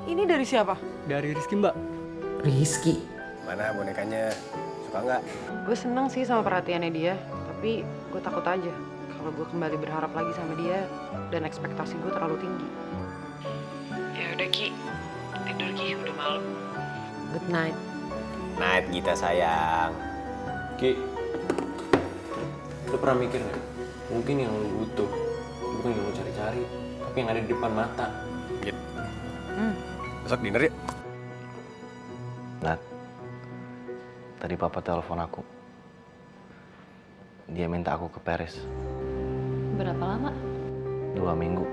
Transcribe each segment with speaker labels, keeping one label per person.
Speaker 1: Ini dari siapa?
Speaker 2: Dari Rizky, Mbak.
Speaker 3: Rizky.
Speaker 4: Mana bonekanya? Suka nggak?
Speaker 1: Gue seneng sih sama perhatiannya dia, tapi gue takut aja kalau gue kembali berharap lagi sama dia dan ekspektasi gue terlalu tinggi. Ya udah Ki, tidur Ki, udah malam. Good night.
Speaker 4: Night Gita sayang.
Speaker 2: Ki, lu pernah mikir nggak? Mungkin yang lu butuh bukan yang lu cari-cari, tapi yang ada di depan mata.
Speaker 4: Git. Besok dinner yuk.
Speaker 5: Nat, tadi papa telepon aku. Dia minta aku ke Paris.
Speaker 6: Berapa lama?
Speaker 5: 2 minggu.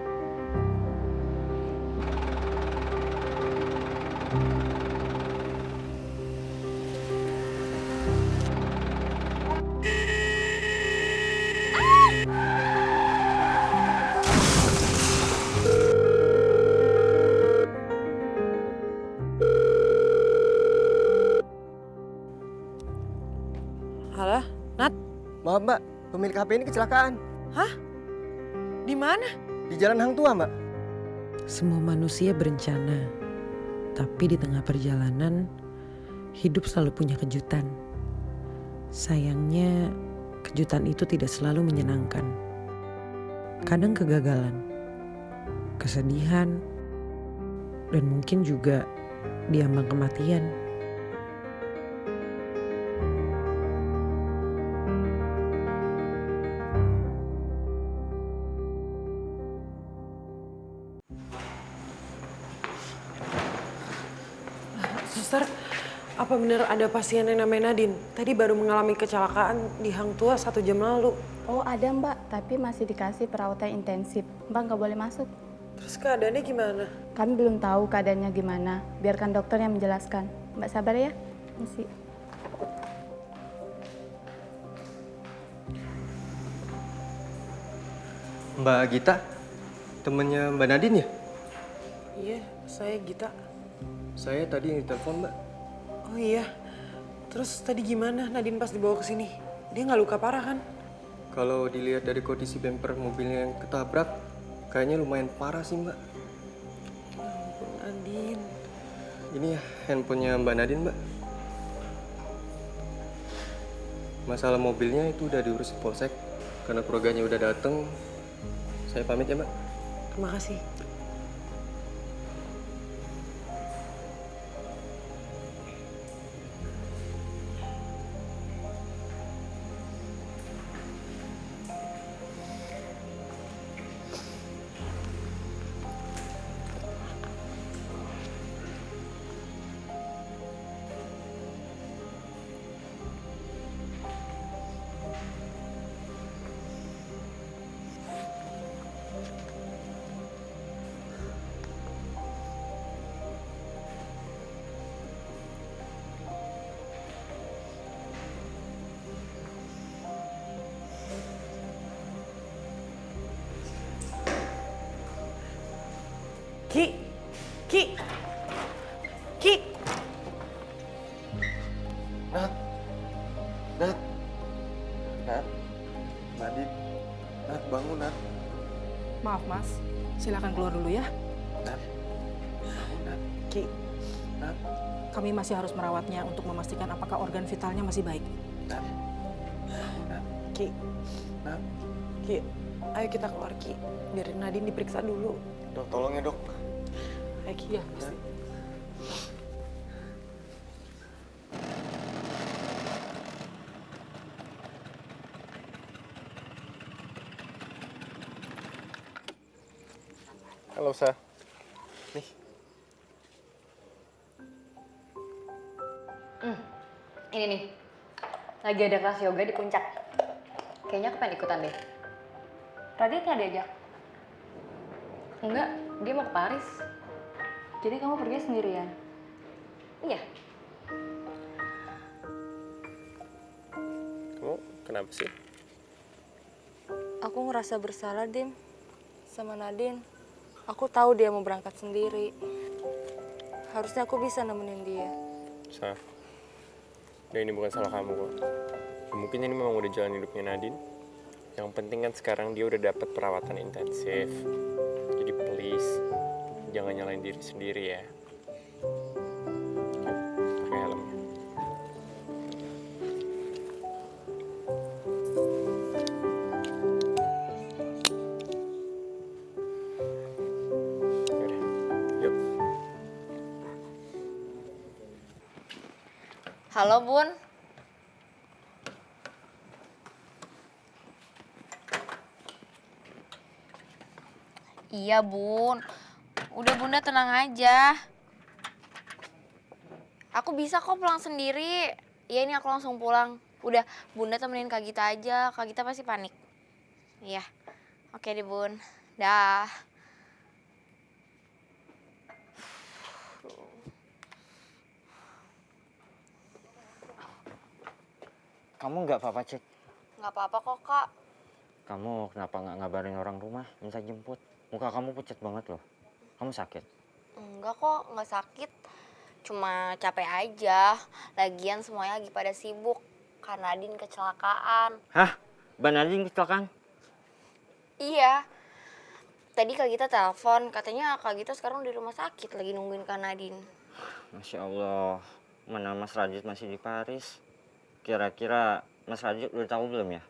Speaker 1: Halo, Nat?
Speaker 4: Maaf mbak, pemilik HP ini kecelakaan.
Speaker 1: Hah? Di mana?
Speaker 4: Di Jalan Hang Tua mbak.
Speaker 3: Semua manusia berencana, tapi di tengah perjalanan, hidup selalu punya kejutan. Sayangnya, kejutan itu tidak selalu menyenangkan. Kadang kegagalan, kesedihan, dan mungkin juga diambang kematian.
Speaker 1: Suster, apa benar ada pasien yang namanya Nadine? Tadi baru mengalami kecelakaan di Hang Tua 1 jam lalu.
Speaker 7: Oh ada mbak, tapi masih dikasih perawatan intensif. Mbak nggak boleh masuk.
Speaker 1: Terus keadaannya gimana?
Speaker 7: Kami belum tahu keadaannya gimana. Biarkan dokter yang menjelaskan. Mbak sabar ya. Misi.
Speaker 8: Mbak Gita, temennya Mbak Nadine ya?
Speaker 1: Iya, saya Gita.
Speaker 8: Saya tadi yang ditelepon Mbak.
Speaker 1: Oh iya, terus tadi gimana Nadine pas dibawa ke sini? Dia nggak luka parah kan?
Speaker 8: Kalau dilihat dari kondisi bumper mobilnya yang ketabrak, kayaknya lumayan parah sih Mbak.
Speaker 1: Ya ampun Nadine.
Speaker 8: Ini ya handphonenya Mbak Nadine Mbak. Masalah mobilnya itu udah diurus di polsek. Karena keluarganya udah dateng, saya pamit ya Mbak.
Speaker 1: Terima kasih. Ki, Ki, Ki.
Speaker 4: Nat, Nadine, Nat bangun Nat.
Speaker 9: Maaf mas, silakan keluar dulu ya.
Speaker 4: Nat, bangun Nat.
Speaker 1: Ki,
Speaker 4: Nat,
Speaker 9: Kami masih harus merawatnya untuk memastikan apakah organ vitalnya masih baik.
Speaker 4: Nat, bangun Nat.
Speaker 1: Ki,
Speaker 4: Nat,
Speaker 1: Ki. Ayo kita keluar Ki, biar Nadine diperiksa dulu.
Speaker 4: dok tolong ya dok.
Speaker 1: Ayo Ki.
Speaker 9: Iya, pasti.
Speaker 4: Halo Sa. Nih.
Speaker 6: Ini nih, lagi ada kelas yoga di puncak. Kayaknya aku pengen ikutan deh. Radit nggak diajak? Enggak, dia mau ke Paris. Jadi kamu pergi sendirian? Iya.
Speaker 4: Kamu kenapa sih?
Speaker 7: Aku ngerasa bersalah Dim sama Nadine. Aku tahu dia mau berangkat sendiri. Harusnya aku bisa nemenin dia.
Speaker 4: Sa, ini bukan salah kamu kok. Ya, mungkin ini memang udah jalan hidupnya Nadine. Yang penting kan sekarang dia udah dapat perawatan intensif. Jadi please, jangan nyalain diri sendiri ya. Pakai helmnya. Yaudah, yuk.
Speaker 6: Halo Bun. Iya Bun, udah Bunda tenang aja. Aku bisa kok pulang sendiri. Iya ini aku langsung pulang. Udah Bunda temenin Kak Gita aja, Kak Gita pasti panik. Iya, oke deh Bun. Dah.
Speaker 10: Kamu nggak apa-apa, Cik?
Speaker 6: Nggak apa-apa kok Kak.
Speaker 10: Kamu kenapa nggak ngabarin orang rumah minta jemput? Muka kamu pucat banget loh. Kamu sakit?
Speaker 6: Enggak kok, nggak sakit. Cuma capek aja. Lagian semuanya lagi pada sibuk. Karena Nadine kecelakaan.
Speaker 10: Hah? Ban Nadine kecelakaan?
Speaker 6: Iya. Tadi Kak Gita telepon, katanya Kak Gita sekarang di rumah sakit lagi nungguin Kak Nadine.
Speaker 10: Masya Allah. Mana Mas Radit masih di Paris? Kira-kira Mas Radit udah tahu belum ya?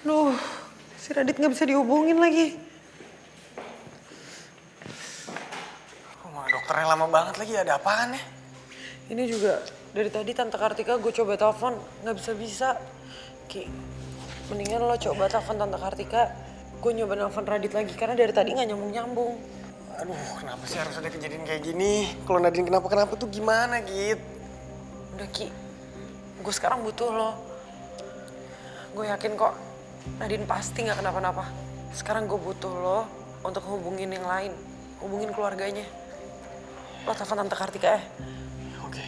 Speaker 3: Duh, si Radit nggak bisa dihubungin lagi.
Speaker 2: Wah, dokternya lama banget lagi, ada apaan ya?
Speaker 3: Ini juga dari tadi Tante Kartika gue coba telepon, nggak bisa-bisa. Ki, mendingan lo coba telepon Tante Kartika. Gue nyoba nelfon Radit lagi karena dari tadi nggak nyambung-nyambung.
Speaker 2: Aduh, kenapa sih harus ada kejadian kayak gini? Kalau Nadine kenapa-kenapa tuh gimana, Git?
Speaker 3: Udah Ki, gue sekarang butuh lo. Gue yakin kok Nadine pasti nggak kenapa-napa. Sekarang gue butuh lo untuk hubungin yang lain, hubungin keluarganya. Lo telepon Tante Kartika ya.
Speaker 2: Oke.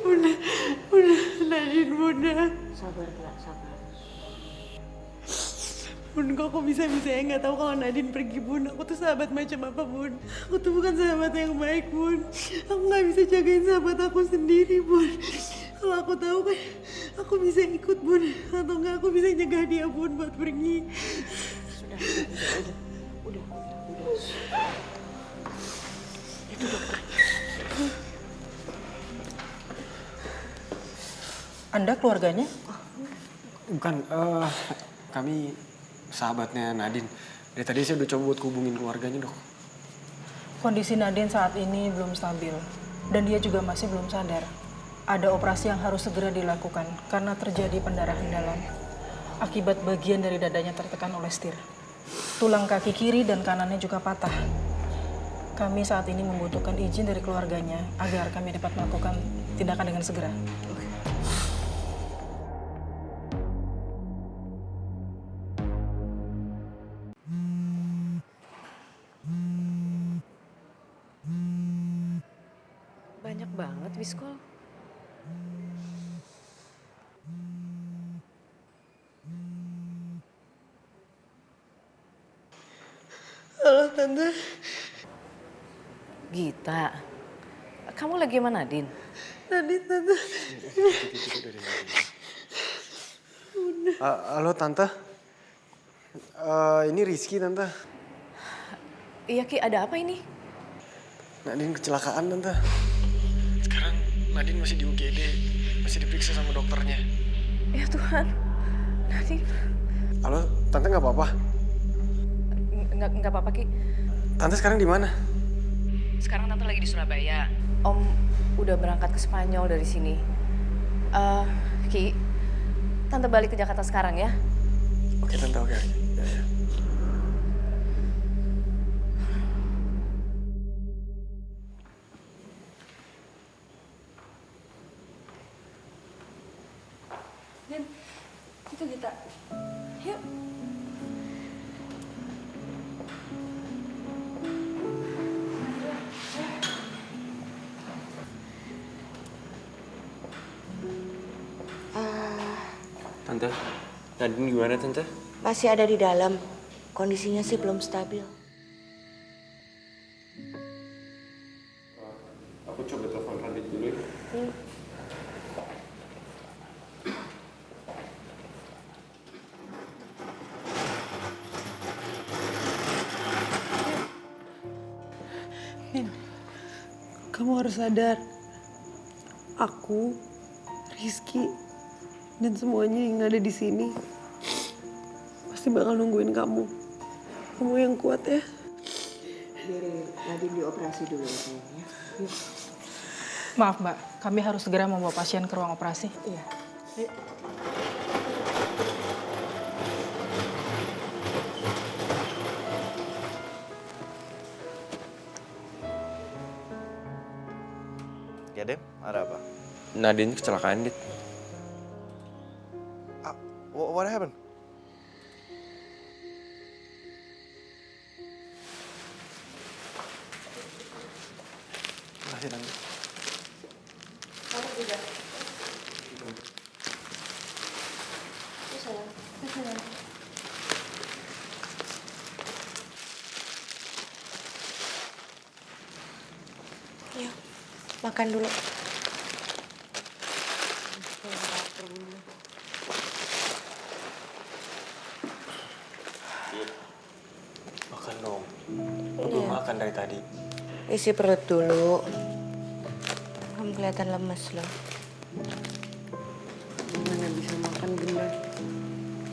Speaker 3: Bunda, Nadine Bunda.
Speaker 6: Sabar Kak, sabar.
Speaker 3: Bun, kok bisa-bisanya nggak tahu kalau Nadine pergi, Bun. Aku tuh sahabat macam apa, Bun? Aku tuh bukan sahabat yang baik, Bun. Aku nggak bisa jagain sahabat aku sendiri, Bun. Kalau aku tahu kan, aku bisa ikut, Bun. Atau nggak aku bisa nyegah dia, Bun, buat pergi.
Speaker 1: Udah.
Speaker 3: Itu dokter.
Speaker 9: Anda keluarganya?
Speaker 2: Bukan, kami sahabatnya Nadine. Dari tadi saya udah coba buat hubungin keluarganya, Dok.
Speaker 9: Kondisi Nadine saat ini belum stabil dan dia juga masih belum sadar. Ada operasi yang harus segera dilakukan karena terjadi pendarahan dalam. Akibat bagian dari dadanya tertekan oleh setir. Tulang kaki kiri dan kanannya juga patah. Kami saat ini membutuhkan izin dari keluarganya agar kami dapat melakukan tindakan dengan segera.
Speaker 1: Banyak banget Wiskol.
Speaker 3: Halo, Tante.
Speaker 1: Gita, kamu lagi sama Nadine?
Speaker 3: Nadine, Tante.
Speaker 2: Halo, Tante. Ini Rizky, Tante.
Speaker 1: Iya Ki, ada apa ini?
Speaker 2: Nadine kecelakaan, Tante. Sekarang Nadine masih di UGD, masih diperiksa sama dokternya.
Speaker 1: Ya Tuhan, Nadine.
Speaker 2: Halo, Tante nggak apa-apa?
Speaker 1: Nggak apa-apa Ki.
Speaker 2: Tante sekarang di mana?
Speaker 1: Sekarang Tante lagi di Surabaya. Om udah berangkat ke Spanyol dari sini. Ki, Tante balik ke Jakarta sekarang ya.
Speaker 2: Oke, Tante, oke. Ya.
Speaker 7: Din, itu Gita. Yuk.
Speaker 2: Tante, Nadine gimana tante?
Speaker 3: Masih ada di dalam. Kondisinya sih belum stabil.
Speaker 2: Aku coba telepon Radit dulu ya.
Speaker 3: Min, kamu harus sadar. Aku, Rizky, dan semuanya yang ada di sini pasti bakal nungguin kamu. Kamu yang kuat ya.
Speaker 11: Biarin Nadine dioperasi dulu ya sayang ya. Yuk.
Speaker 9: Maaf Mbak, kami harus segera membawa pasien ke ruang operasi.
Speaker 11: Iya. Yuk.
Speaker 5: Ya Dem, ada apa?
Speaker 2: Nadine kecelakaan, Dit.
Speaker 5: What happened? Makasih Tante.
Speaker 7: Kamu juga. Sayang.
Speaker 3: Yuk, makan dulu.
Speaker 2: Makan dong. Lo belum makan dari tadi.
Speaker 3: Isi perut dulu. Kamu kelihatan lemes loh. Gimana bisa makan bener?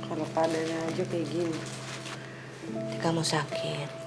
Speaker 3: Kalau keadaannya aja kayak gini. Kamu sakit.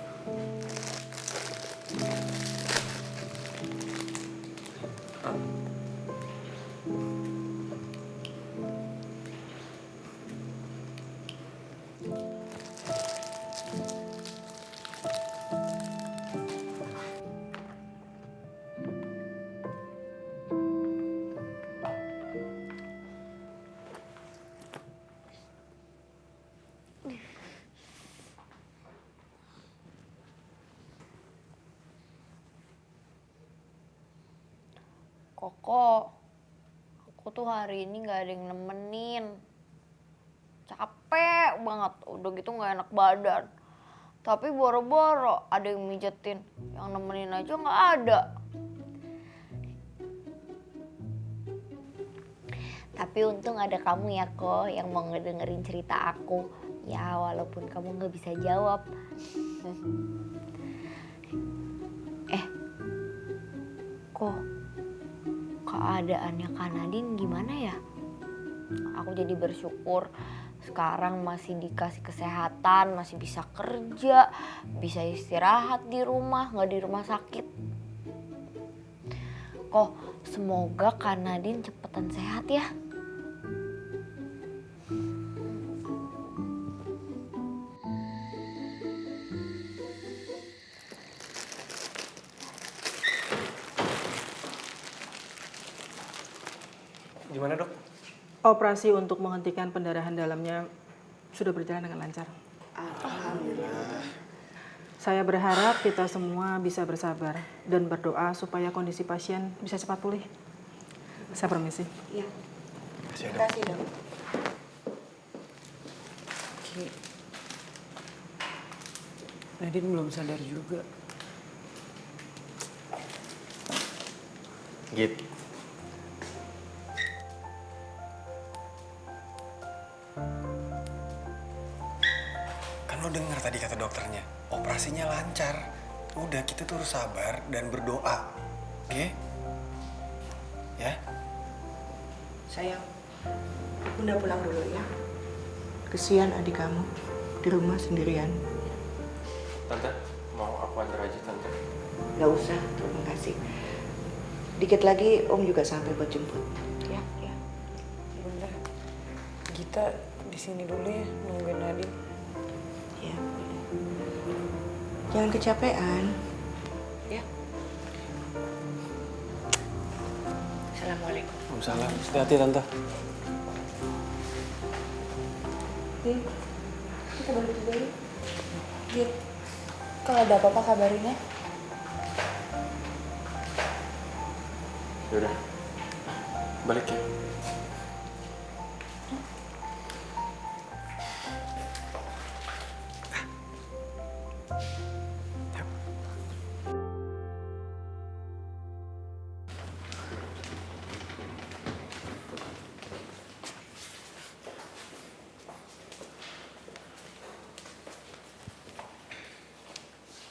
Speaker 6: Koko, aku tuh hari ini gak ada yang nemenin. Capek banget, udah gitu gak enak badan. Tapi boro-boro ada yang mijetin, yang nemenin aja gak ada. Tapi untung ada kamu ya Ko, yang mau ngedengerin cerita aku. Ya walaupun kamu gak bisa jawab. Kok keadaannya Kak Nadine gimana ya? Aku jadi bersyukur sekarang masih dikasih kesehatan, masih bisa kerja, bisa istirahat di rumah, nggak di rumah sakit. Kok semoga Kak Nadine cepetan sehat ya.
Speaker 2: Gimana dok?
Speaker 9: Operasi untuk menghentikan pendarahan dalamnya sudah berjalan dengan lancar.
Speaker 11: Alhamdulillah.
Speaker 9: Saya berharap kita semua bisa bersabar dan berdoa supaya kondisi pasien bisa cepat pulih. Saya permisi.
Speaker 11: Iya.
Speaker 2: Terima kasih
Speaker 11: Dok.
Speaker 3: Ki, Nadine belum sadar juga.
Speaker 2: Git. Kan lo denger tadi kata dokternya, operasinya lancar. Udah, kita tuh harus sabar dan berdoa. Oke? Ya?
Speaker 11: Sayang, Bunda pulang dulu ya. Kesian adik kamu di rumah sendirian.
Speaker 2: Tante, mau aku antar aja Tante?
Speaker 11: Gak usah, terima kasih. Dikit lagi Om juga sampai buat jemput. Ya, ya.
Speaker 3: Bunda, kita di sini dulu ya nungguin Nadine.
Speaker 11: Ya. Jangan kecapean. Ya. Assalamualaikum.
Speaker 2: Waalaikumsalam. Hati-hati Tante.
Speaker 7: Kita balik juga yuk. Git, kalau ada apa-apa kabarin ya.
Speaker 2: Yaudah, balik ya.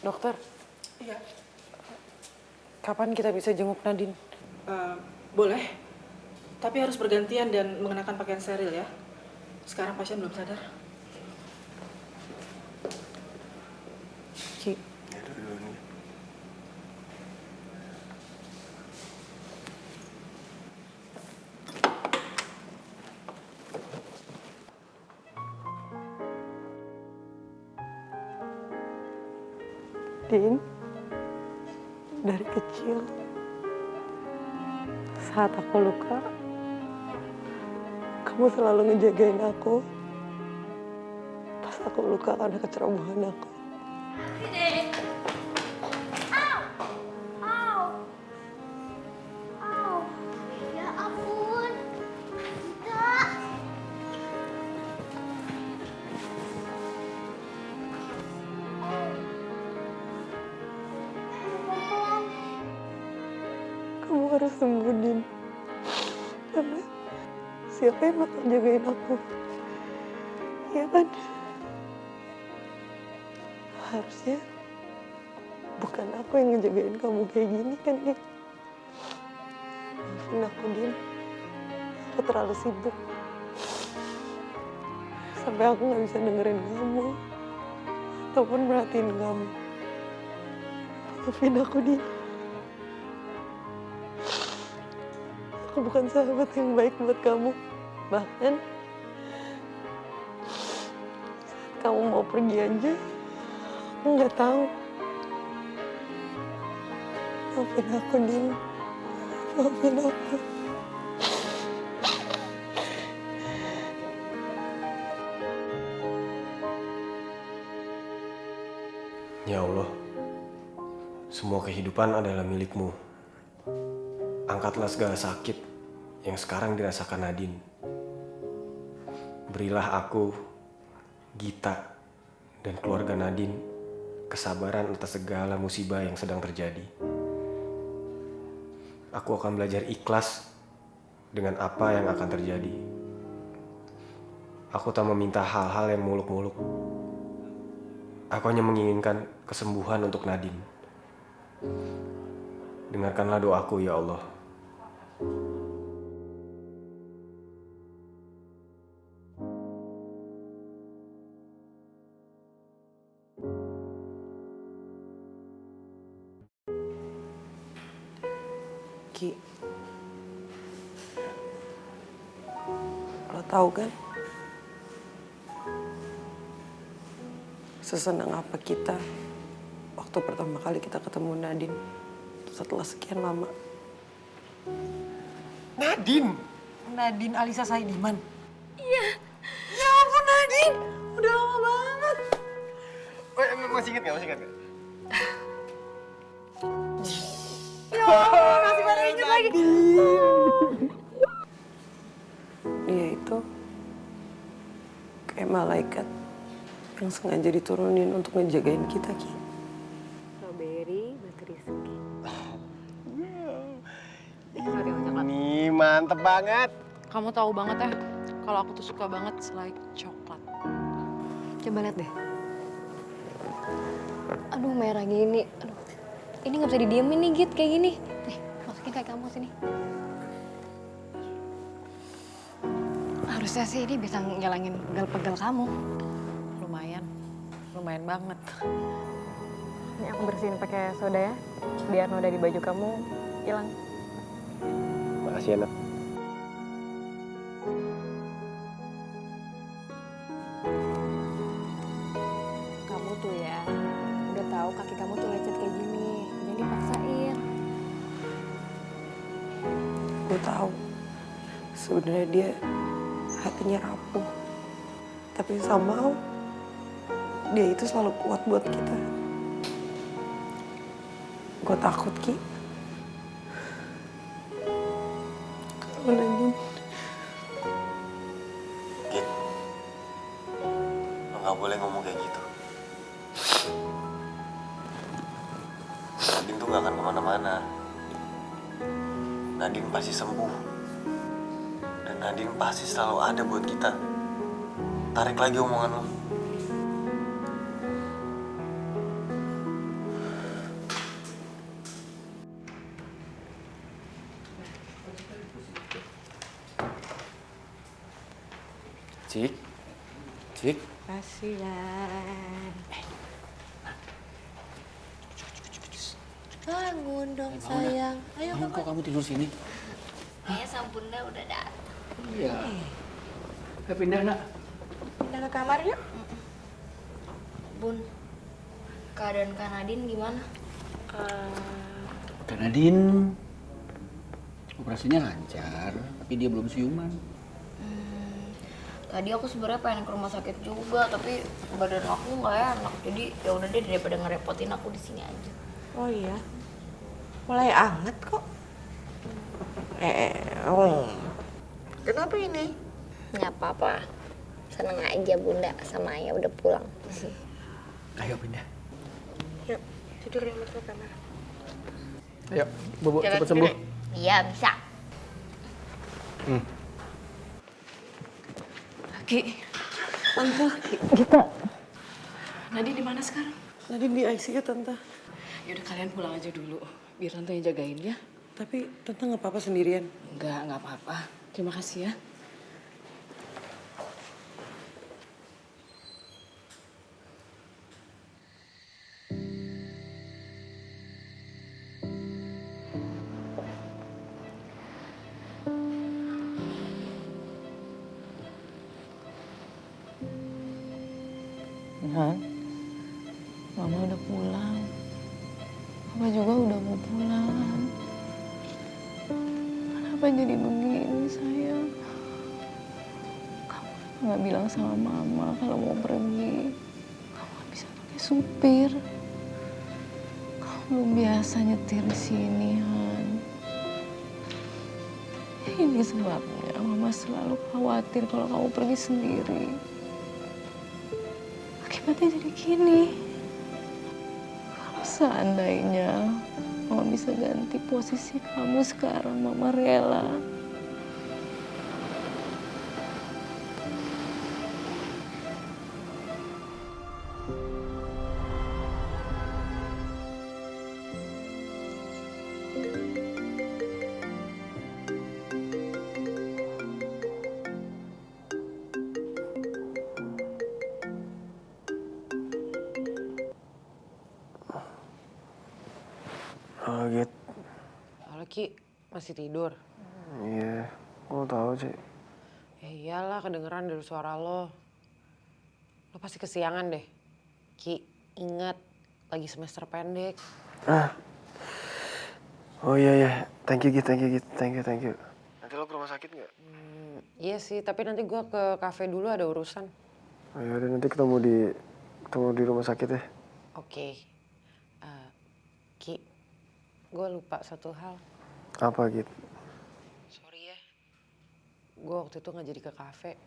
Speaker 1: Dokter,
Speaker 9: Iya.
Speaker 1: kapan kita bisa jenguk Nadine?
Speaker 9: Boleh. Tapi harus bergantian dan mengenakan pakaian steril ya. Sekarang pasien belum sadar.
Speaker 1: Ki,
Speaker 2: Ya udah dulu nih.
Speaker 3: Din, dari kecil saat aku luka, kamu selalu ngejagain aku. Pas aku luka karena kecerobohan aku.
Speaker 12: Ya ampun. Gita. Pelan-pelan.
Speaker 3: Kamu harus sembuh, Din. Karena siapa yang bakal jagain aku? Iya kan? Harusnya bukan aku yang ngejagain kamu kayak gini kan, Din? Maafin aku, Din. Aku terlalu sibuk. Sampai aku gak bisa dengerin kamu. Ataupun merhatiin kamu. Maafin aku, Din. Aku bukan sahabat yang baik buat kamu. Bahkan saat kamu mau pergi aja, aku nggak tahu. Maafin aku, Din. Maafin aku.
Speaker 2: Ya Allah, semua kehidupan adalah milikmu. Angkatlah segala sakit yang sekarang dirasakan Nadine. Berilah aku, Gita, dan keluarga Nadine kesabaran atas segala musibah yang sedang terjadi. Aku akan belajar ikhlas dengan apa yang akan terjadi. Aku tak meminta hal-hal yang muluk-muluk. Aku hanya menginginkan kesembuhan untuk Nadine. Dengarkanlah doaku, ya Allah.
Speaker 3: Ki, lo tahu kan? Sesenang apa kita waktu pertama kali kita ketemu Nadine setelah sekian lama.
Speaker 2: Nadine?
Speaker 3: Nadine Alisa Saidiman?
Speaker 12: Iya.
Speaker 3: Ya ampun, Nadine! Udah lama banget.
Speaker 2: Masih inget gak?
Speaker 3: Ya ampun, masih pada inget lagi. Dia itu kayak malaikat yang sengaja diturunin untuk ngejagain kita, Ki.
Speaker 1: Strawberry, batu rizki.
Speaker 2: Ini mantep banget.
Speaker 1: Kamu tahu banget ya, kalau aku tuh suka banget selai coklat.
Speaker 6: Coba lihat deh. Aduh, merah gini. Aduh, ini nggak bisa didiemin nih, Git, kayak gini. Nih, masukin kayak kamu sini. Harusnya sih ini bisa ngilangin pegal-pegal kamu.
Speaker 1: Lumayan banget.
Speaker 6: Ini aku bersihin pakai soda ya, biar noda di baju kamu hilang.
Speaker 2: Makasih, anak.
Speaker 6: Kamu tuh ya, udah tahu kaki kamu tuh lecet kayak gini, jangan dipaksain.
Speaker 3: Gue tahu sebenarnya dia hatinya rapuh, tapi somehow dia itu selalu kuat buat kita. Gue takut, Ki. Kalau Nadine...
Speaker 2: Git, lo gak boleh ngomong kayak gitu. Nadine tuh gak akan kemana-mana. Nadine pasti sembuh. Dan Nadine pasti selalu ada buat kita. Tarik lagi omongan lo. Cik. Cik.
Speaker 11: Kasihan.
Speaker 7: Bangun dong sayang. Ayo
Speaker 13: Kok kamu tidur sini?
Speaker 12: Kayaknya sang bunda udah datang.
Speaker 13: Iya. Pindah nak.
Speaker 11: Pindah ke kamar yuk.
Speaker 12: Bun, keadaan Kak Nadine gimana?
Speaker 13: Kak Nadine operasinya lancar, tapi dia belum siuman.
Speaker 12: Tadi aku sebenarnya pengen ke rumah sakit juga, tapi badan aku nggak enak. Jadi ya udah deh daripada ngerepotin aku di sini aja.
Speaker 11: Oh iya. Mulai anget kok. Kenapa ini?
Speaker 12: Nggak apa-apa. Seneng aja bunda sama ayah udah pulang.
Speaker 13: Ayo pindah.
Speaker 11: Yuk, tidur yang masuk kamar.
Speaker 13: Ayo, Bobo cepat sembuh.
Speaker 12: Iya bisa.
Speaker 3: Ki, Tante.
Speaker 1: Kita.
Speaker 3: Nadine di mana sekarang? Nadine di ICU, Tante. Yaudah kalian pulang aja dulu, biar Tante yang jagain ya. Tapi Tante nggak apa-apa sendirian? Nggak apa-apa. Terima kasih ya.
Speaker 1: Han, Mama udah pulang. Papa juga udah mau pulang. Kenapa jadi begini, sayang? Kamu nggak bilang sama Mama kalau mau pergi. Kamu nggak bisa pakai supir. Kamu belum biasa nyetir di sini, Han. Ini sebabnya Mama selalu khawatir kalau kamu pergi sendiri. Akibatnya jadi gini. Kalau seandainya Mama bisa ganti posisi kamu sekarang, Mama rela.
Speaker 2: Git.
Speaker 1: Halo Ki, masih tidur?
Speaker 2: Iya, kok tahu sih?
Speaker 1: Ya iyalah, kedengeran dari suara lo. Lo pasti kesiangan deh. Ki, ingat lagi semester pendek.
Speaker 2: Oh iya. Thank you Git. Thank you. Nanti lo ke rumah sakit nggak?
Speaker 1: Iya sih, tapi nanti gue ke kafe dulu ada urusan.
Speaker 2: Oh ya udah, nanti ketemu di rumah sakit ya.
Speaker 1: Oke. Ki, gue lupa satu hal.
Speaker 2: Apa Git?
Speaker 1: Sorry ya. Gue waktu itu nggak jadi ke kafe.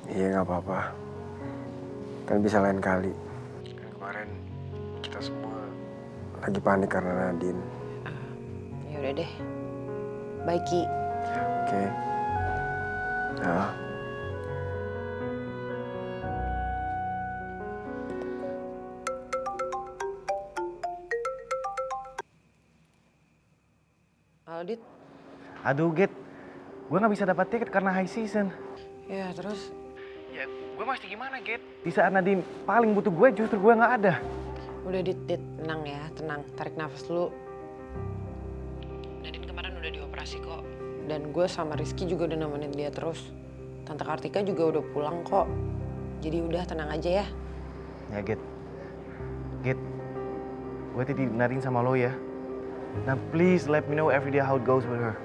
Speaker 2: Iya nggak apa-apa. Kan bisa lain kali. Kan kemarin kita semua lagi panik karena Nadine.
Speaker 1: Ya udah deh. Bye Ki.
Speaker 2: Oke. Ya.
Speaker 1: Halo Dit.
Speaker 5: Aduh, Git. Gue nggak bisa dapat tiket karena high season.
Speaker 1: Ya terus?
Speaker 5: Ya, gue mesti gimana, Git? Di saat Nadine paling butuh gue, justru gue nggak ada.
Speaker 1: Udah Dit, tenang ya, tenang. Tarik nafas dulu. Nadine kemarin udah dioperasi kok. Dan gue sama Rizky juga udah nemenin dia terus. Tante Kartika juga udah pulang kok. Jadi udah tenang aja ya.
Speaker 5: Ya, Git. Git, gue titip Nadine sama lo ya. Now please let me know every day how it goes with her.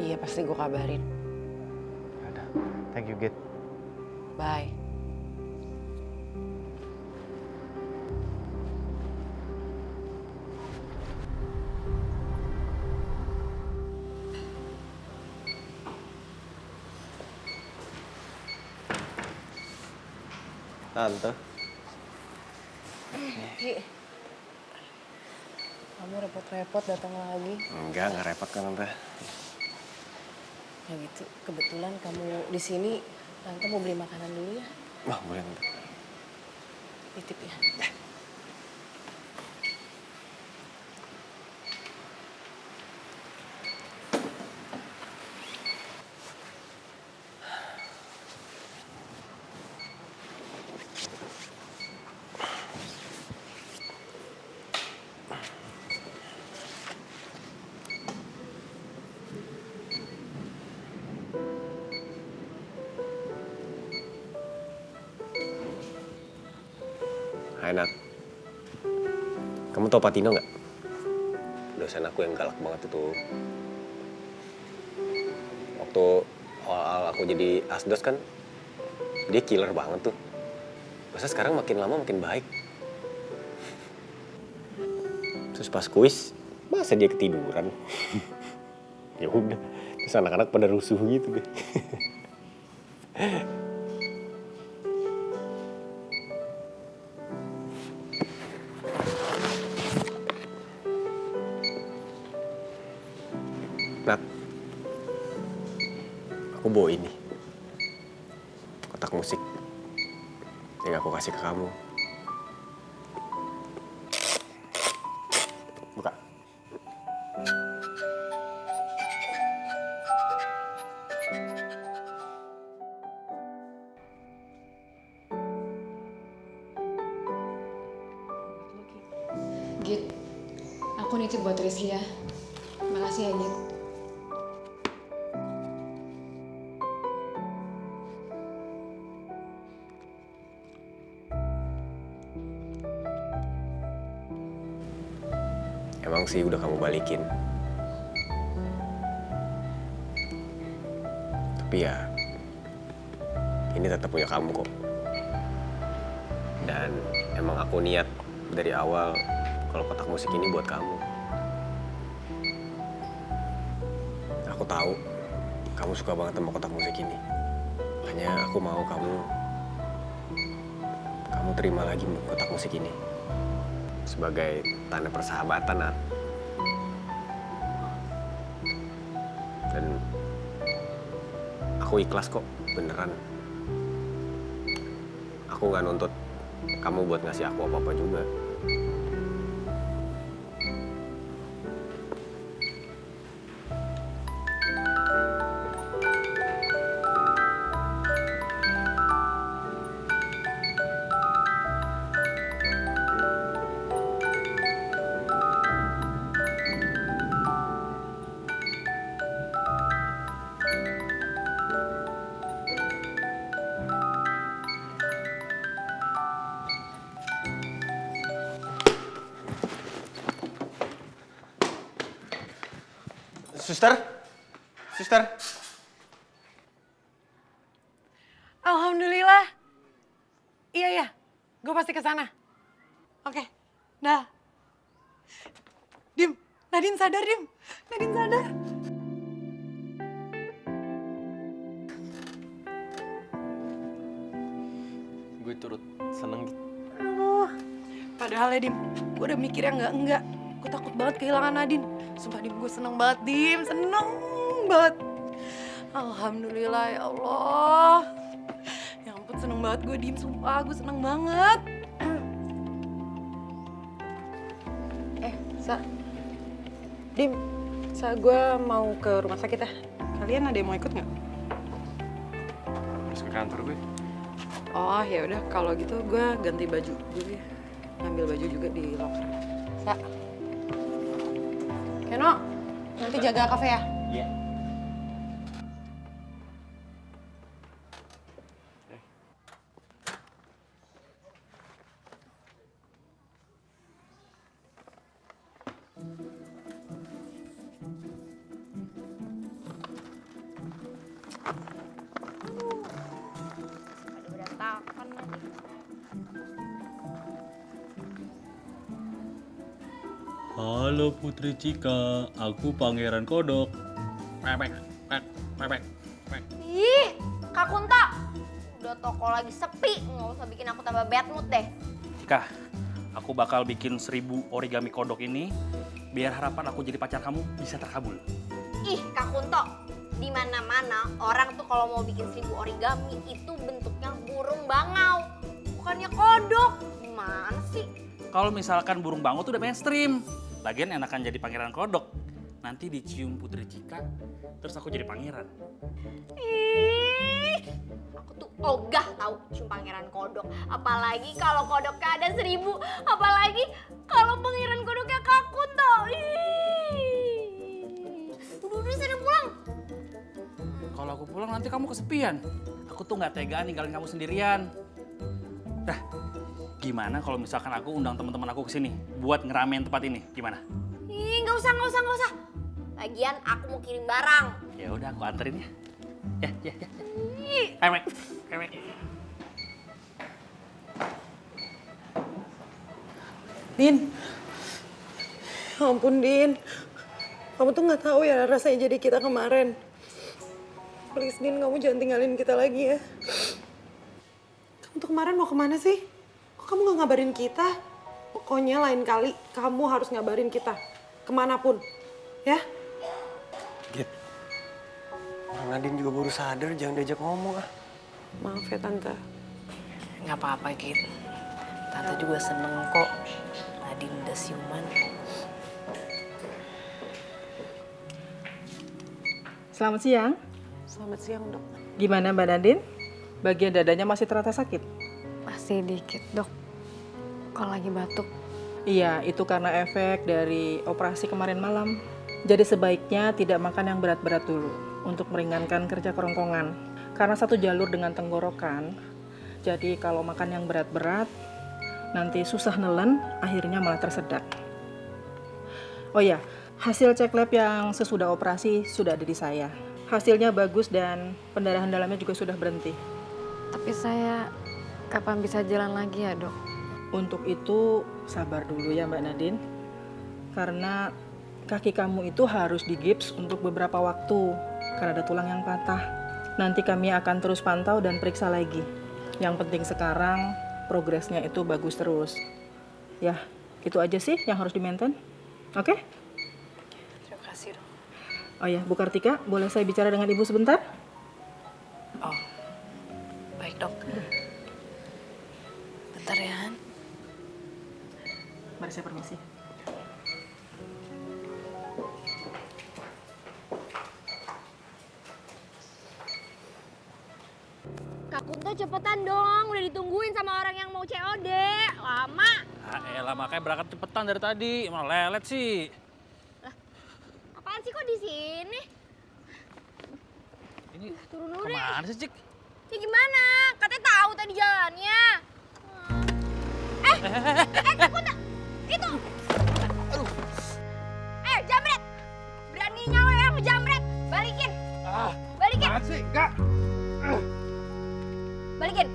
Speaker 1: Iya, pasti gue kabarin.
Speaker 5: Thank you, Git.
Speaker 1: Bye.
Speaker 8: Tante.
Speaker 7: Ki, kamu repot-repot datang lagi.
Speaker 8: Enggak repot kan Tante.
Speaker 7: Ya gitu, kebetulan kamu di sini, Tante mau beli makanan dulu ya.
Speaker 8: Wah, boleh Tante.
Speaker 7: Titip ya.
Speaker 8: Hai Nat. Kamu tau Patino nggak? Dosen aku yang galak banget itu. Waktu awal aku jadi asdos kan, dia killer banget tuh. Masa sekarang makin lama makin baik. Terus pas kuis, masa dia ketiduran? Ya udah, terus anak-anak pada rusuh gitu deh. Nat, aku bawa ini, kotak musik yang aku kasih ke kamu. Buka.
Speaker 6: Git, aku nitip buat Rizky ya. Makasih ya, Git.
Speaker 8: Emang sih udah kamu balikin. Tapi ya, ini tetap punya kamu kok. Dan emang aku niat dari awal kalau kotak musik ini buat kamu. Aku tahu kamu suka banget sama kotak musik ini. Makanya aku mau kamu terima lagi kotak musik ini. Sebagai tanda persahabatan, Nat. Dan aku ikhlas kok, beneran. Aku nggak nuntut kamu buat ngasih aku apa-apa juga. Suster.
Speaker 3: Alhamdulillah. Iya, gue pasti ke sana. Oke, dah. Dim, Nadine sadar, Dim. Nadine sadar.
Speaker 8: Gue turut seneng gitu.
Speaker 3: Padahal ya, Dim, gue udah mikirnya enggak. Gue takut banget kehilangan Nadine. Sumpah, Dim, gue seneng banget, Dim. Seneng banget. Alhamdulillah, ya Allah. Ya ampun, seneng banget gue, Dim. Sumpah, gue seneng banget. Dim, gue mau ke rumah sakit ya. Kalian ada yang mau ikut nggak?
Speaker 4: Harus ke kantor gue.
Speaker 1: Oh ya udah, kalau gitu gue ganti baju dulu ya. Ngambil baju juga di locker.
Speaker 3: Sa. Keno, nanti jaga kafe ya.
Speaker 8: Iya.
Speaker 14: Halo Putri Cika, aku Pangeran Kodok.
Speaker 12: Ih, Kak Kunta. Udah udah toko lagi sepi, nggak usah bikin aku tambah bad mood deh.
Speaker 15: Cika, aku bakal bikin 1000 origami kodok ini biar harapan aku jadi pacar kamu bisa terkabul.
Speaker 12: Ih, Kak Kunto, di mana-mana orang tuh kalau mau bikin 1000 origami itu bentuknya burung bangau, bukannya kodok. Gimana sih?
Speaker 15: Kalau misalkan burung bangau tuh udah mainstream, lagian enakan jadi pangeran kodok. Nanti dicium Putri Cika, terus aku jadi pangeran.
Speaker 12: Ih, aku tuh ogah tahu cium pangeran kodok. Apalagi kalau kodoknya ada 1000, apalagi kalau pangeran kodoknya Kak Kunto. Udah sana pulang.
Speaker 15: Kalau aku pulang nanti kamu kesepian. Aku tuh nggak tegaan ninggalin kamu sendirian. Dah, gimana kalau misalkan aku undang teman-teman aku ke sini buat ngeramein tempat ini? Gimana?
Speaker 12: Ih, nggak usah. Lagian aku mau kirim barang.
Speaker 15: Ya udah, aku anterin ya. Ya.
Speaker 12: Ih.
Speaker 15: Emek.
Speaker 3: Din, ya ampun Din, kamu tuh nggak tahu ya rasanya jadi kita kemarin. Please Din, kamu jangan tinggalin kita lagi ya. Kamu tuh kemarin mau kemana sih? Kok kamu nggak ngabarin kita? Pokoknya lain kali kamu harus ngabarin kita kemanapun, ya?
Speaker 2: Git, orang Nadine juga baru sadar, jangan diajak ngomong ah.
Speaker 3: Maaf ya Tante.
Speaker 1: Nggak apa-apa, Git. Tante juga seneng kok Nadine udah siuman.
Speaker 9: Selamat siang.
Speaker 3: Selamat siang, Dok.
Speaker 9: Gimana Mbak Nadine? Bagian dadanya masih terasa sakit?
Speaker 6: Masih dikit, Dok. Kalau lagi batuk.
Speaker 9: Iya, itu karena efek dari operasi kemarin malam. Jadi sebaiknya tidak makan yang berat-berat dulu untuk meringankan kerja kerongkongan. Karena satu jalur dengan tenggorokan, jadi kalau makan yang berat-berat, nanti susah nelen, akhirnya malah tersedak. Oh ya, hasil cek lab yang sesudah operasi sudah ada di saya. Hasilnya bagus dan pendarahan dalamnya juga sudah berhenti.
Speaker 6: Tapi saya kapan bisa jalan lagi ya, Dok?
Speaker 9: Untuk itu sabar dulu ya Mbak Nadine. Karena kaki kamu itu harus digips untuk beberapa waktu karena ada tulang yang patah. Nanti kami akan terus pantau dan periksa lagi. Yang penting sekarang progresnya itu bagus terus. Ya, itu aja sih yang harus di-maintain. Oke?
Speaker 1: Terima kasih, Dok.
Speaker 9: Oh ya, Bu Kartika, boleh saya bicara dengan Ibu sebentar?
Speaker 1: Oh, baik, Dok. Bentar ya, Han.
Speaker 9: Mari saya permisi.
Speaker 12: Kak Kunto cepetan dong, udah ditungguin sama orang yang mau COD. Lama.
Speaker 15: Elah, makanya berangkat cepetan dari tadi. Emang lelet sih.
Speaker 12: Apaan sih kok di sini?
Speaker 15: Ini
Speaker 12: turun dulu deh.
Speaker 15: kemana sih, Cik?
Speaker 12: Ya gimana? Katanya tahu tadi jalannya. Kak Kunto, itu. Jamret. Beraninya lo yang ngejamret. Balikin. Balikin.
Speaker 16: Apaan sih? Enggak.
Speaker 12: Balikin.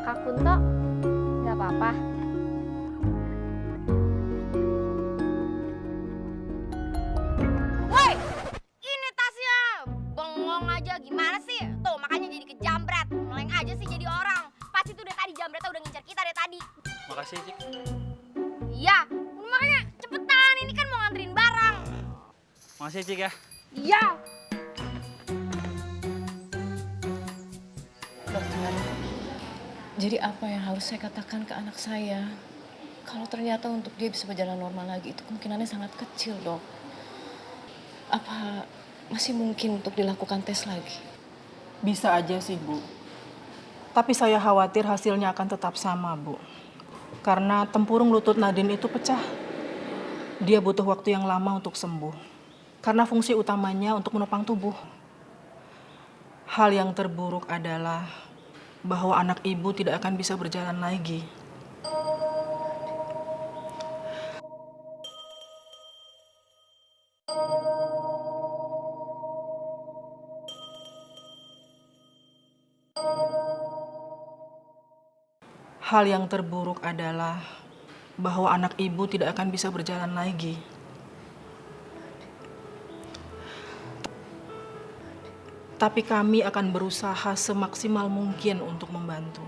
Speaker 12: Kak Kunto, nggak apa-apa. Woi, ini tasnya bengong aja gimana sih? Tuh makanya jadi kejamret, meleng aja sih jadi orang. Pasti tuh dari tadi jambretnya udah ngincar kita dari tadi.
Speaker 15: Makasih, Cik.
Speaker 12: Iya, makanya cepetan, ini kan mau nganterin barang.
Speaker 15: Makasih, Cik ya.
Speaker 12: Iya.
Speaker 1: Dokter, jadi apa yang harus saya katakan ke anak saya? Kalau ternyata untuk dia bisa berjalan normal lagi, itu kemungkinannya sangat kecil, Dok. Apa masih mungkin untuk dilakukan tes lagi?
Speaker 9: Bisa aja sih, Bu. Tapi saya khawatir hasilnya akan tetap sama, Bu. Karena tempurung lutut Nadine itu pecah. Dia butuh waktu yang lama untuk sembuh. Karena fungsi utamanya untuk menopang tubuh. Hal yang terburuk adalah bahwa anak ibu tidak akan bisa berjalan lagi. Hal yang terburuk adalah bahwa anak ibu tidak akan bisa berjalan lagi. Tapi kami akan berusaha semaksimal mungkin untuk membantu.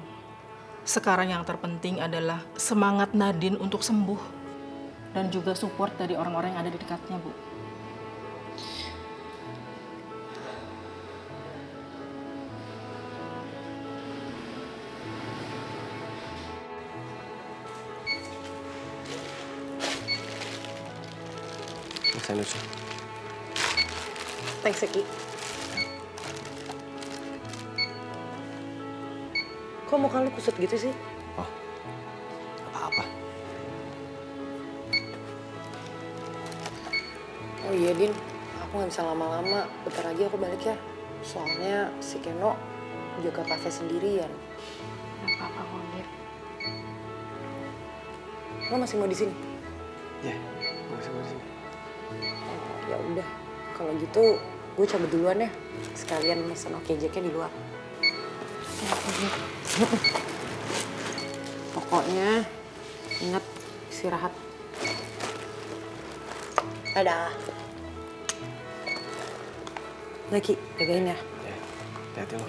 Speaker 9: Sekarang yang terpenting adalah semangat Nadine untuk sembuh dan juga support dari orang-orang yang ada di dekatnya, Bu.
Speaker 8: Sanusi.
Speaker 1: Thanks, Ki. Kok muka lu kusut gitu sih?
Speaker 8: Oh, apa-apa.
Speaker 1: Oh iya, Din. Aku nggak bisa lama-lama. Bentar lagi aku balik ya. Soalnya si Keno jaga kafe sendirian. Nggak apa-apa kok, Dir. Lo masih mau di sini?
Speaker 2: Ya, masih mau di sini.
Speaker 1: Oh, ya udah. Kalau gitu, gue cabut duluan ya. Sekalian mesen Jacknya di luar. Pokoknya ingat istirahat.
Speaker 12: Dadah.
Speaker 1: Lagi, jagain ya.
Speaker 2: Hati-hati lo.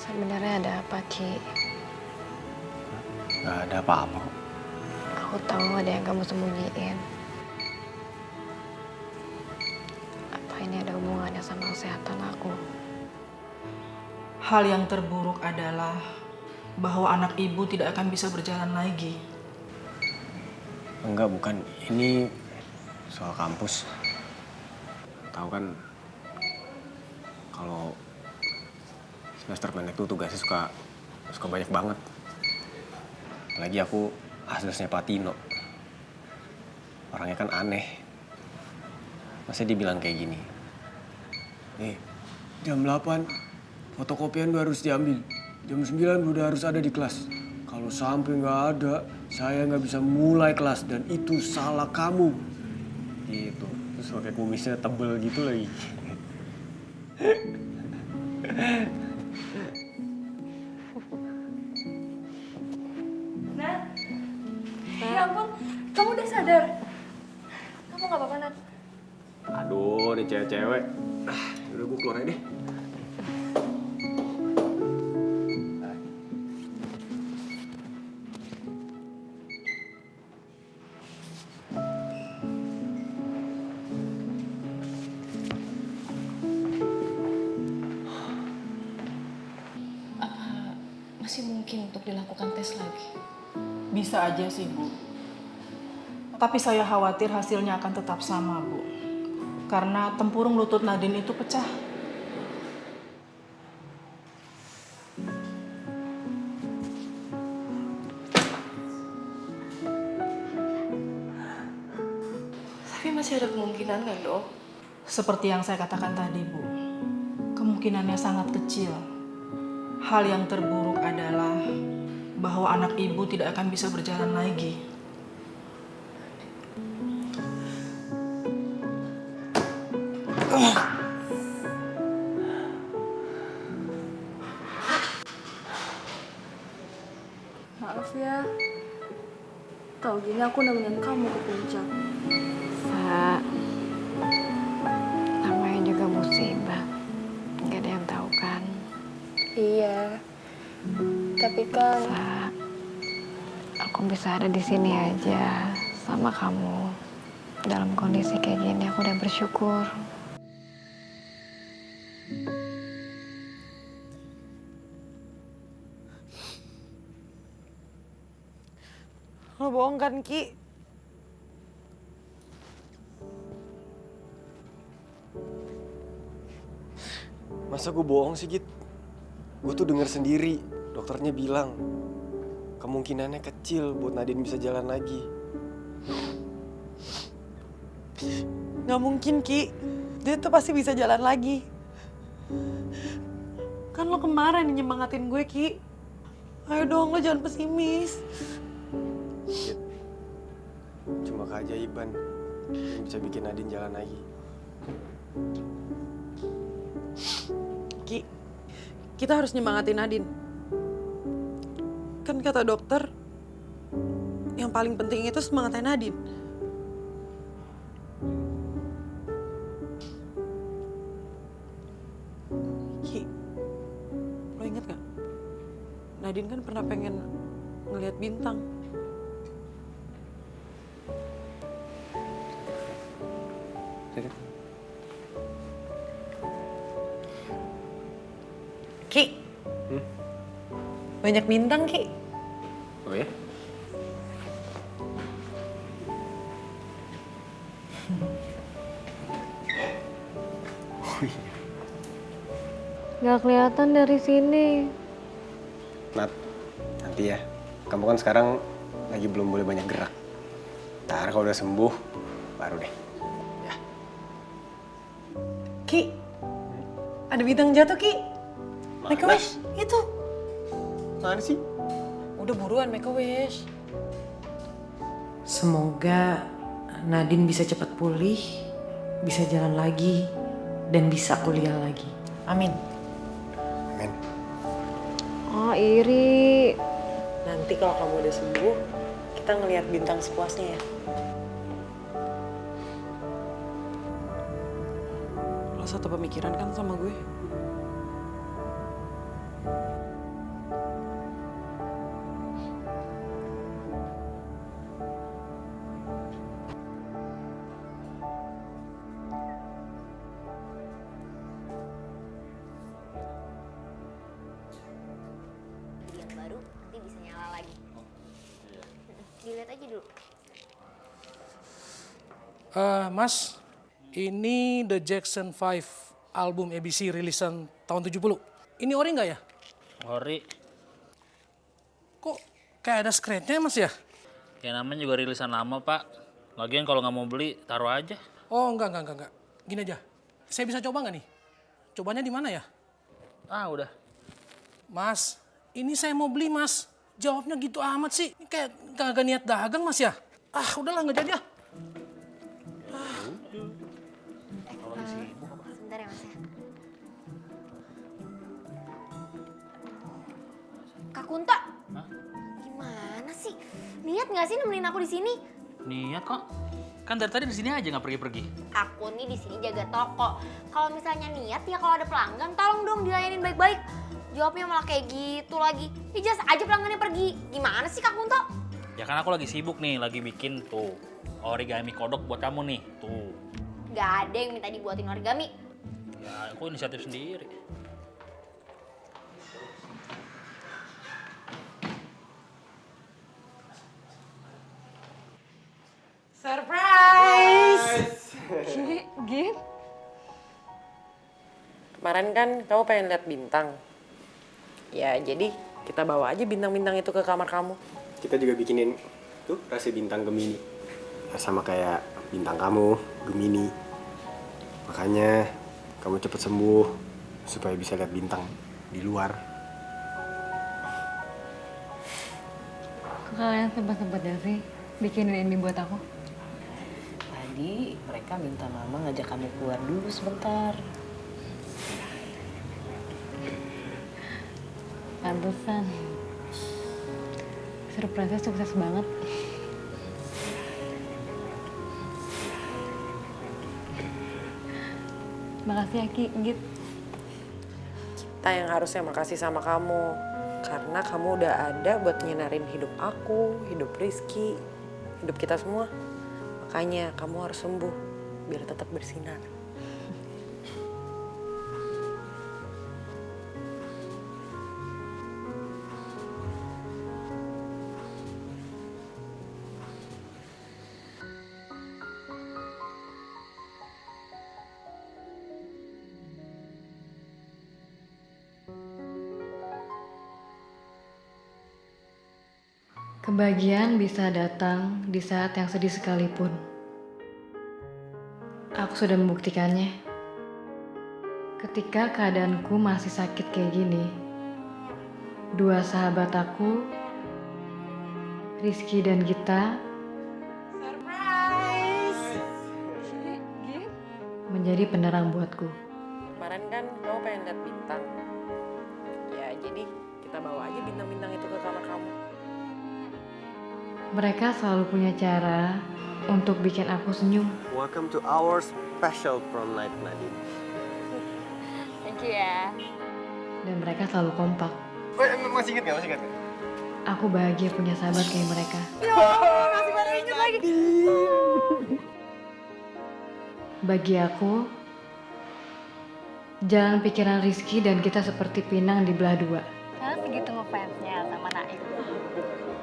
Speaker 6: Sebenarnya ada apa, Ki?
Speaker 8: Gak ada apa-apa kok.
Speaker 6: Aku tahu ada yang kamu sembunyiin. Apa ini ada hubungannya sama kesehatan aku?
Speaker 9: Hal yang terburuk adalah bahwa anak ibu tidak akan bisa berjalan lagi.
Speaker 8: Enggak, bukan. Ini soal kampus. Tahu kan kalau semester pendek tuh tugasnya suka banyak banget. Apalagi aku asdosnya Pak Tino. Orangnya kan aneh. Masa dibilang kayak gini? Jam 8 fotokopian udah harus diambil. Jam 9 udah harus ada di kelas. Kalau sampai nggak ada, saya nggak bisa mulai kelas dan itu salah kamu. Gitu. Terus pakai kumisnya tebel gitu lagi.
Speaker 7: Nat, ya ampun, kamu udah sadar? Kamu nggak apa-apa, Nat?
Speaker 8: Aduh, ini cewek-cewek. Udah gue keluar aja deh.
Speaker 6: Masih mungkin untuk dilakukan tes lagi?
Speaker 9: Bisa aja sih, Bu. Tapi saya khawatir hasilnya akan tetap sama, Bu. Karena tempurung lutut Nadine itu pecah.
Speaker 7: Tapi masih ada kemungkinan kan, Dok?
Speaker 9: Seperti yang saya katakan tadi, Bu. Kemungkinannya sangat kecil. Hal yang terburuk adalah bahwa anak ibu tidak akan bisa berjalan lagi.
Speaker 7: Maaf ya. Tahu gini aku nemenin kamu ke puncak.
Speaker 6: Sa, namanya juga musibah. Gak ada yang tahu kan?
Speaker 7: Iya. Tapi kan
Speaker 6: Sa, aku bisa ada di sini aja sama kamu. Dalam kondisi kayak gini aku udah bersyukur.
Speaker 1: Lo bohong kan, Ki?
Speaker 2: Masa gue bohong sih, Git? Gue tuh denger sendiri, dokternya bilang kemungkinannya kecil buat Nadine bisa jalan lagi.
Speaker 3: Gak mungkin, Ki. Dia tuh pasti bisa jalan lagi. Kan lo kemarin nyemangatin gue, Ki. Ayo dong, lo jangan pesimis.
Speaker 2: Git, cuma keajaiban yang bisa bikin Nadine jalan lagi.
Speaker 3: Ki, kita harus nyemangatin Nadine. Kan kata dokter, yang paling penting itu semangatnya Nadine. Ki, lo inget gak? Nadine kan pernah pengen ngelihat bintang. Ki, banyak bintang Ki.
Speaker 2: Oh ya?
Speaker 6: Gak kelihatan dari sini.
Speaker 2: Nat, nanti ya. Kamu kan sekarang lagi belum boleh banyak gerak. Ntar kalau udah sembuh, baru deh.
Speaker 3: Ki, ada bintang jatuh Ki. Make a wish, itu.
Speaker 2: Mana sih?
Speaker 3: Udah buruan make a wish. Semoga Nadine bisa cepat pulih, bisa jalan lagi, dan bisa kuliah lagi. Amin.
Speaker 2: Amin.
Speaker 6: Oh, iri.
Speaker 3: Nanti kalau kamu udah sembuh, kita ngelihat bintang sepuasnya ya. Lo satu pemikiran kan sama gue?
Speaker 12: Yang baru nanti bisa nyala lagi. Dilihat aja dulu.
Speaker 16: Mas, ini The Jackson 5 album ABC rilisan tahun 70. Ini ori nggak ya?
Speaker 15: Ori.
Speaker 16: Kok kayak ada scratch-nya Mas ya?
Speaker 15: Ya namanya juga rilisan lama, Pak. Lagian kalau nggak mau beli, taruh aja.
Speaker 16: Oh enggak. Gini aja, saya bisa coba nggak nih? Cobanya di mana ya?
Speaker 15: Ah, udah.
Speaker 16: Mas, ini saya mau beli Mas. Jawabnya gitu amat sih. Ini kayak kagak niat dagang Mas ya? Ah udahlah nggak jadi ah.
Speaker 12: Sebentar ya Mas ya. Kak Kunto, gimana sih? Niat nggak sih nemenin aku di sini?
Speaker 15: Niat kok. Kan dari tadi di sini aja nggak pergi-pergi.
Speaker 12: Aku nih di sini jaga toko. Kalau misalnya niat ya kalau ada pelanggan tolong dong dilayanin baik-baik. Jawabnya malah kayak gitu lagi. Ya jelas aja pelanggannya pergi. Gimana sih Kak Kunto?
Speaker 15: Ya kan aku lagi sibuk nih, lagi bikin tuh origami kodok buat kamu nih. Tuh.
Speaker 12: Gak ada yang minta dibuatin origami.
Speaker 15: Ya aku inisiatif sendiri.
Speaker 3: Surprise!
Speaker 6: Gim?
Speaker 3: Kemarin kan kamu pengen lihat bintang. Ya jadi kita bawa aja bintang-bintang itu ke kamar kamu.
Speaker 2: Kita juga bikinin tuh rasi bintang Gemini. Sama kayak bintang kamu, Gemini. Makanya kamu cepet sembuh supaya bisa lihat bintang di luar.
Speaker 6: Kok kalian sempat-sempatnya sih bikinin ini buat aku?
Speaker 11: Tadi mereka minta mama ngajak kamu keluar dulu sebentar.
Speaker 6: Pantesan. Surprise-nya sukses banget. Makasih ya Ki, Git.
Speaker 3: Kita yang harusnya makasih sama kamu. Karena kamu udah ada buat nyinarin hidup aku, hidup Rizky, hidup kita semua. Makanya kamu harus sembuh biar tetap bersinar.
Speaker 6: Kebahagiaan bisa datang di saat yang sedih sekalipun. Aku sudah membuktikannya. Ketika keadaanku masih sakit kayak gini, Dua sahabat aku, Rizky dan Gita, menjadi penerang buatku.
Speaker 1: Kemarin kan kamu pengen lihat bintang. Ya jadi kita bawa aja bintang-bintang itu ke kamar kamu.
Speaker 6: Mereka selalu punya cara untuk bikin aku senyum.
Speaker 2: Welcome to our special prom night, Nadine.
Speaker 6: Thank you ya. Dan mereka selalu kompak.
Speaker 2: Masih inget gak?
Speaker 6: Aku bahagia punya sahabat kayak mereka.
Speaker 12: Masih pada inget lagi.
Speaker 6: Bagi aku, jalan pikiran Rizky dan kita seperti pinang di belah dua.
Speaker 12: Karena segitu ngefansnya sama Naif.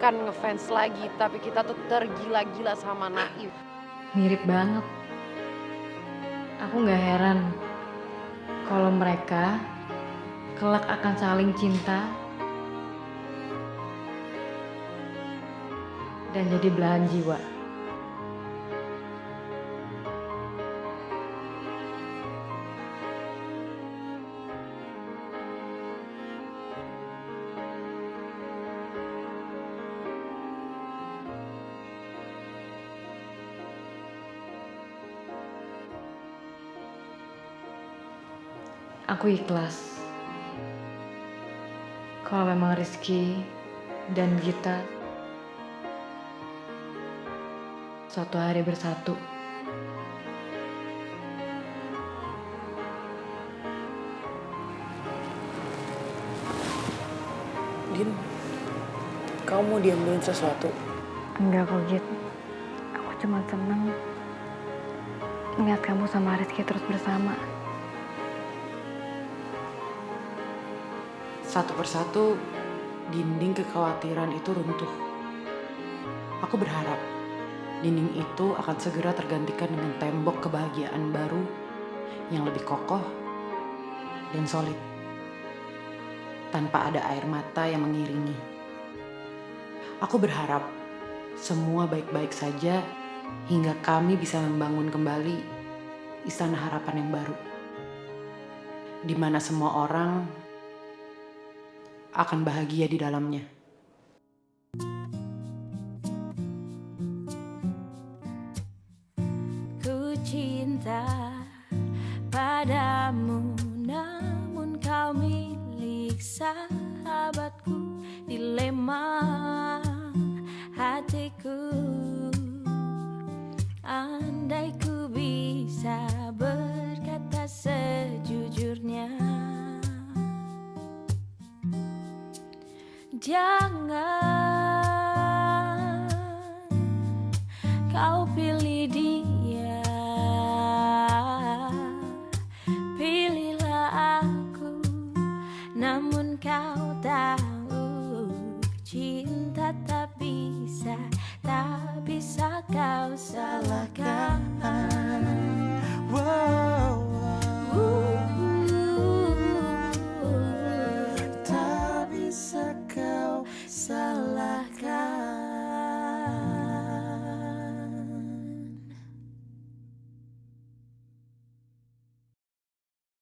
Speaker 1: Kan ngefans lagi, tapi kita tuh tergila-gila sama Naif.
Speaker 6: Mirip banget. Aku gak heran kalau mereka kelak akan saling cinta dan jadi belahan jiwa. Aku ikhlas kalau memang Rizky dan Gita suatu hari bersatu.
Speaker 1: Din, kamu mau diambilin sesuatu?
Speaker 6: Enggak kok, Git. Aku cuma seneng ngeliat kamu sama Rizky terus bersama.
Speaker 1: Satu persatu, dinding kekhawatiran itu runtuh. Aku berharap dinding itu akan segera tergantikan dengan tembok kebahagiaan baru yang lebih kokoh dan solid, tanpa ada air mata yang mengiringi. Aku berharap semua baik-baik saja hingga kami bisa membangun kembali istana harapan yang baru, di mana semua orang akan bahagia di dalamnya.
Speaker 17: Ku cinta padamu, namun kau milik sahabatku. Dilema hatiku, andai ku bisa berkata sejujurnya. Jangan kau pilih dia, pilihlah aku. Namun kau tahu cinta tak bisa kau salahkan.